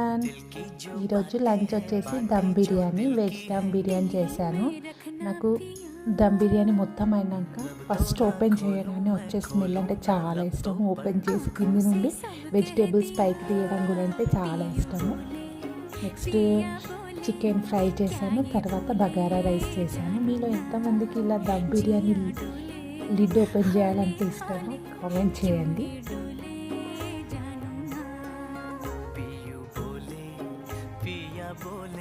Everyone. ఈరోజు lunch వచ్చేసి dum biryani, veg dum biryani చేశాను. నాకు దమ్ బిర్యానీ మొత్తం అయినాక ఫస్ట్ ఓపెన్ చేయగానే వచ్చే స్మెల్ అంటే చాలా ఇష్టము. ఓపెన్ చేసి కింది నుండి వెజిటేబుల్స్ పైకి తీయడం కూడా అంటే చాలా ఇష్టము. నెక్స్ట్ చికెన్ ఫ్రై చేశాను, తర్వాత బగారా రైస్ చేశాను. మీలో ఎంతమందికి ఇలా దమ్ బిర్యానీ లిడ్ ఓపెన్ చేయాలంటే ఇష్టమో కామెంట్ చేయండి. बोले